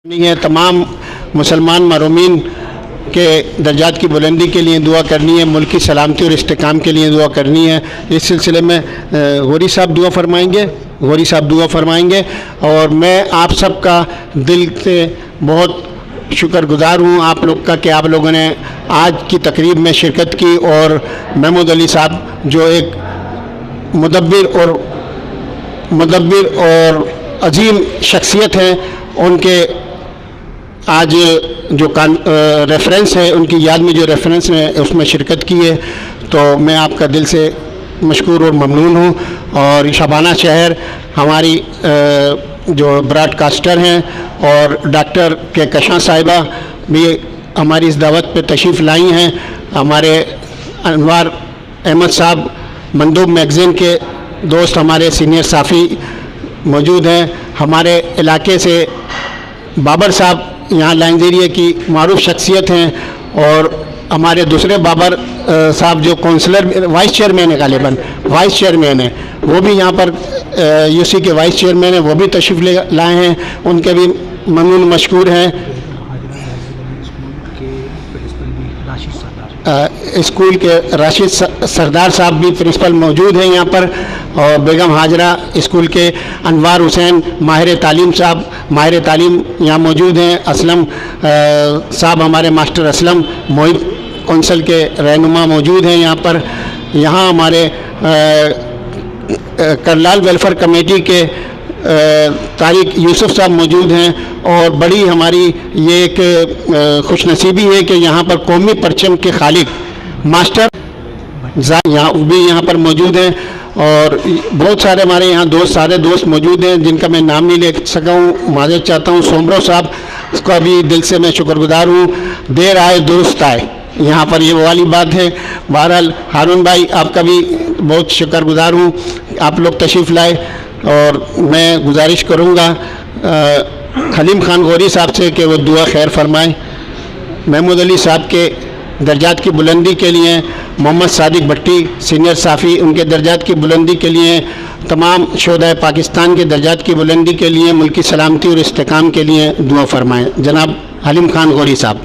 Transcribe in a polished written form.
نہیں ہے، تمام مسلمان محرومین کے درجات کی بلندی کے لیے دعا کرنی ہے، ملک کی سلامتی اور استحکام کے لیے دعا کرنی ہے۔ اس سلسلے میں غوری صاحب دعا فرمائیں گے اور میں آپ سب کا دل سے بہت شکر گزار ہوں آپ لوگ کا کہ آپ لوگوں نے آج کی تقریب میں شرکت کی، اور محمود علی صاحب جو ایک مدبر اور عظیم شخصیت ہیں، ان کے آج جو ریفرنس ہے، ان کی یاد میں جو ریفرنس ہے اس میں شرکت کی ہے، تو میں آپ کا دل سے مشکور اور ممنون ہوں۔ اور شبانہ شہر ہماری جو براڈ کاسٹر ہیں اور ڈاکٹر کہکشاں صاحبہ بھی ہماری اس دعوت پہ تشریف لائی ہیں، ہمارے انوار احمد صاحب مندوب میگزین کے دوست، ہمارے سینئر صحافی موجود ہیں، ہمارے علاقے سے بابر صاحب یہاں لائنزیریا کی معروف شخصیت ہیں، اور ہمارے دوسرے بابر صاحب جو کونسلر وائس چیئرمین ہے، غالباً وائس چیئرمین ہیں، وہ بھی یہاں پر یو سی کے وائس چیئرمین ہیں، وہ بھی تشریف لائے ہیں، ان کے بھی ممنون مشکور ہیں۔ اسکول کے راشد سردار صاحب بھی پرنسپل موجود ہیں یہاں پر، اور بیگم ہاجرہ اسکول کے انوار حسین ماہر تعلیم صاحب ماہر تعلیم یہاں موجود ہیں، اسلم صاحب ہمارے ماسٹر اسلم محب کونسل کے رہنما موجود ہیں یہاں پر، یہاں ہمارے کرلال ویلفیئر کمیٹی کے طارق یوسف صاحب موجود ہیں، اور بڑی ہماری یہ ایک خوش نصیبی ہے کہ یہاں پر قومی پرچم کے خالق ماسٹر یہاں پر موجود ہیں، اور بہت سارے ہمارے یہاں سارے دوست موجود ہیں جن کا میں نام نہیں لے سکا ہوں، معذرت چاہتا ہوں۔ سومرو صاحب اس کا بھی دل سے میں شکر گزار ہوں، دیر آئے درست آئے، یہاں پر یہ والی بات ہے۔ بہرحال ہارون بھائی آپ کا بھی بہت شکر گزار ہوں، آپ لوگ تشریف لائے، اور میں گزارش کروں گا حلیم خان غوری صاحب سے کہ وہ دعا خیر فرمائیں۔ محمود علی صاحب کے درجات کی بلندی کے لیے، محمد صادق بھٹی سینئر صحافی، ان کے درجات کی بلندی کے لیے، تمام شہدائے پاکستان کے درجات کی بلندی کے لیے، ملک کی سلامتی اور استحکام کے لیے دعا فرمائیں۔ جناب حلیم خان غوری صاحب۔